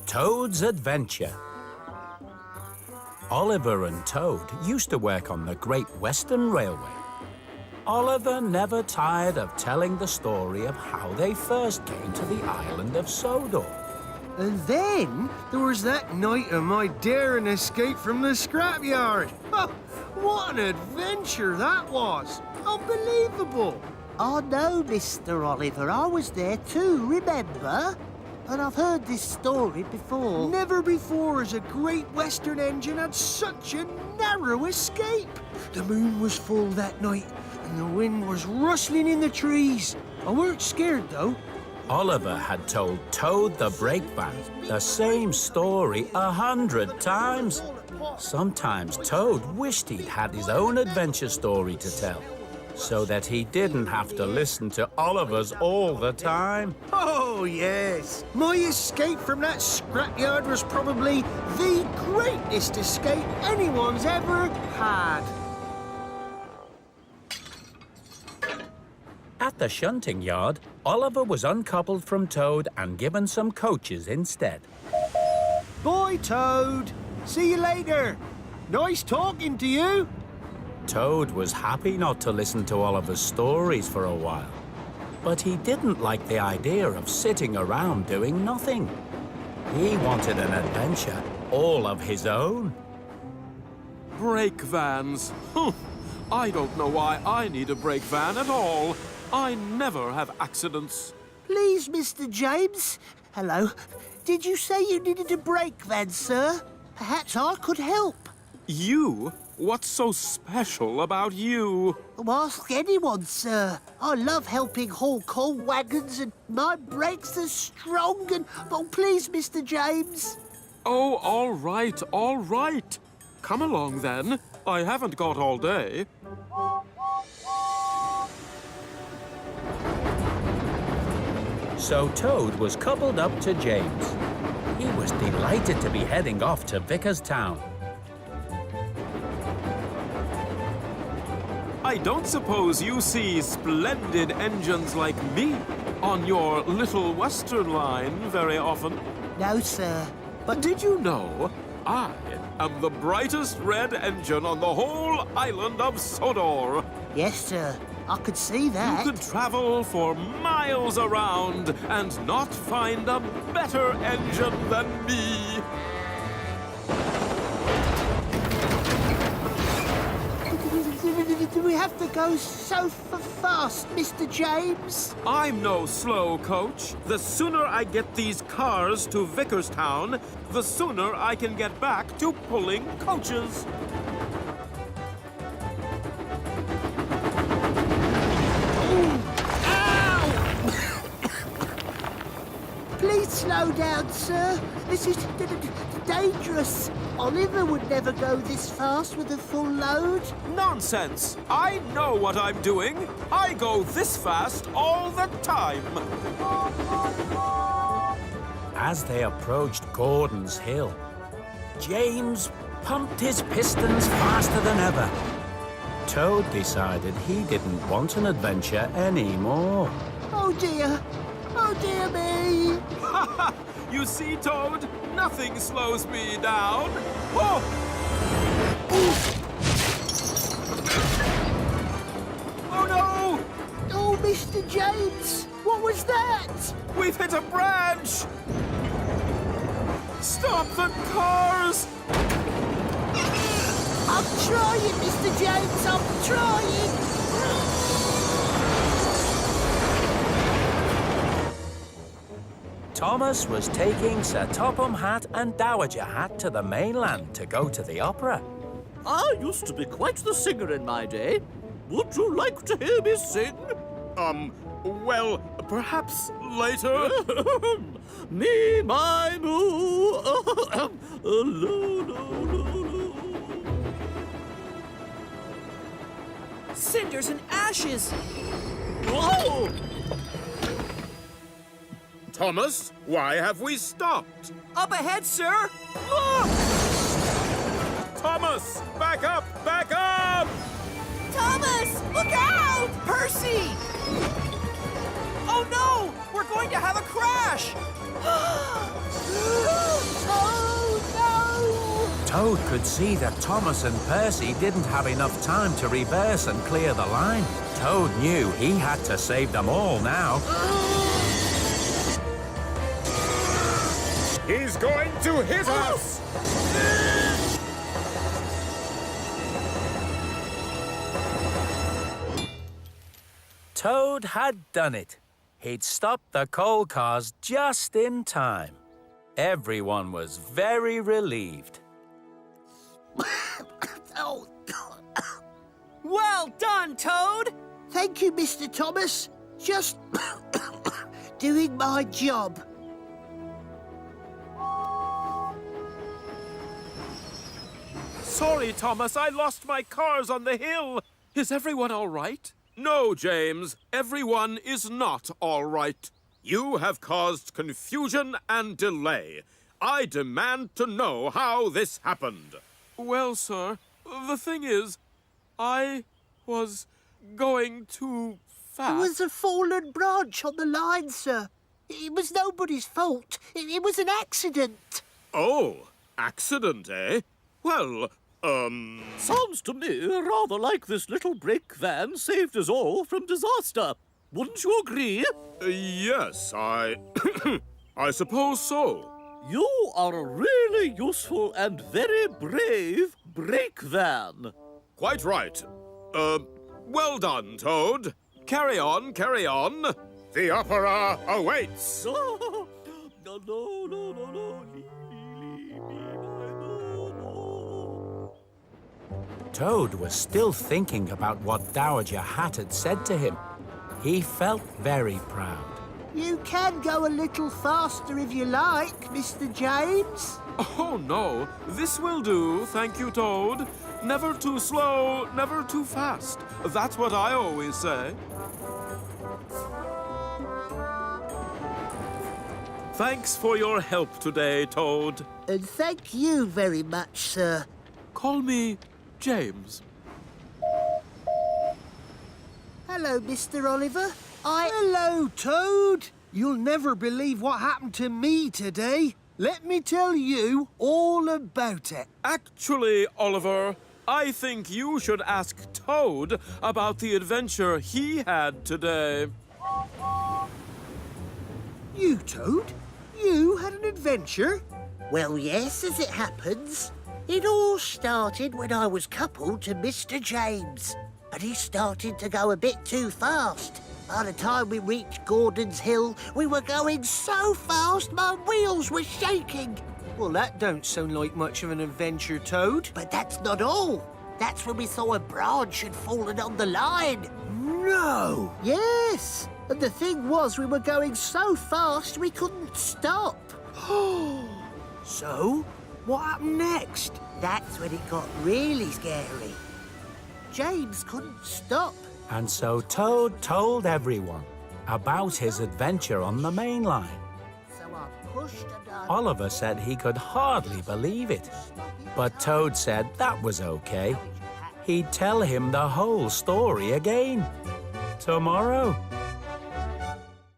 Toad's Adventure. Oliver and Toad used to work on the Great Western Railway. Oliver never tired of telling the story of how they first came to the island of Sodor. And then there was that night of my daring escape from the scrapyard. Oh, what an adventure that was! Unbelievable! I know, Mr. Oliver. I was there too, remember? And I've heard this story before. Never before has a Great Western engine had such a narrow escape. The moon was full that night, and the wind was rustling in the trees. I weren't scared, though. Oliver had told Toad the brake van the same story 100 times. Sometimes Toad wished he'd had his own adventure story to tell, so that he didn't have to listen to Oliver's all the time. Oh, yes. My escape from that scrapyard was probably the greatest escape anyone's ever had. At the shunting yard, Oliver was uncoupled from Toad and given some coaches instead. Bye, Toad. See you later. Nice talking to you. Toad was happy not to listen to Oliver's stories for a while, but he didn't like the idea of sitting around doing nothing. He wanted an adventure all of his own. Brake vans. I don't know why I need a brake van at all. I never have accidents. Please, Mr. James. Hello. Did you say you needed a brake van, sir? Perhaps I could help. You? What's so special about you? Ask anyone, sir. I love helping haul coal wagons, and my brakes are strong and... Oh, please, Mr. James. Oh, all right, all right. Come along, then. I haven't got all day. So Toad was coupled up to James. He was delighted to be heading off to Vickerstown. I don't suppose you see splendid engines like me on your Little Western line very often? No, sir. But did you know I am the brightest red engine on the whole island of Sodor? Yes, sir. I could see that. You could travel for miles around and not find a better engine than me. Do we have to go so fast, Mr. James? I'm no slow coach. The sooner I get these cars to Vickerstown, the sooner I can get back to pulling coaches. Please slow down, sir. This is dangerous. Oliver would never go this fast with a full load. Nonsense! I know what I'm doing. I go this fast all the time. As they approached Gordon's Hill, James pumped his pistons faster than ever. Toad decided he didn't want an adventure anymore. Oh, dear. Oh, dear me. You see, Toad? Nothing slows me down. Oh! Oh, no! Oh, Mr. James, what was that? We've hit a branch! Stop the cars! I'm trying, Mr. James, I'm trying. Thomas was taking Sir Topham Hatt and Dowager Hat to the mainland to go to the opera. I used to be quite the singer in my day. Would you like to hear me sing? Well, perhaps later. Me, my, moo. Lo, lo, lo, lo. Cinders and ashes! Whoa! Thomas, why have we stopped? Up ahead, sir! Thomas, back up! Back up! Thomas, look out! Percy! Oh no! We're going to have a crash! Toad could see that Thomas and Percy didn't have enough time to reverse and clear the line. Toad knew he had to save them all now. He's going to hit us! Toad had done it. He'd stopped the coal cars just in time. Everyone was very relieved. Oh, Well done, Toad! thank you, Mr. Thomas. Just doing my job. Sorry, Thomas, I lost my cars on the hill. Is everyone all right? No, James, everyone is not all right. You have caused confusion and delay. I demand to know how this happened. Well, sir, the thing is, I was going too There was fast. a fallen branch on the line, sir. It was nobody's fault. It was an accident. Oh, accident, eh? Well, Sounds to me rather like this little brake van saved us all from disaster. Wouldn't you agree? yes, I suppose so. You are a really useful and very brave brake van. Quite right. Well done, Toad. Carry on, carry on. The opera awaits. No, no, no, no, no. Toad was still thinking about what Dowager Hat had said to him. He felt very proud. You can go a little faster if you like, Mr. James. Oh, no. This will do, thank you, Toad. Never too slow, never too fast. That's what I always say. Thanks for your help today, Toad. And thank you very much, sir. Call me James. Hello, Mr. Oliver. Hello, Toad. You'll never believe what happened to me today. Let me tell you all about it. Actually, Oliver, I think you should ask Toad about the adventure he had today. You, Toad? You had an adventure? Well, yes, as it happens. It all started when I was coupled to Mr. James. And he started to go a bit too fast. By the time we reached Gordon's Hill, we were going so fast my wheels were shaking. Well, that don't sound like much of an adventure, Toad. But that's not all. That's when we saw a branch had fallen on the line. No! Yes, and the thing was we were going so fast we couldn't stop. So, what happened next? That's when it got really scary. James couldn't stop. And so Toad told everyone about his adventure on the main line. So I pushed and I... Oliver said he could hardly believe it. But Toad said that was okay. He'd tell him the whole story again tomorrow.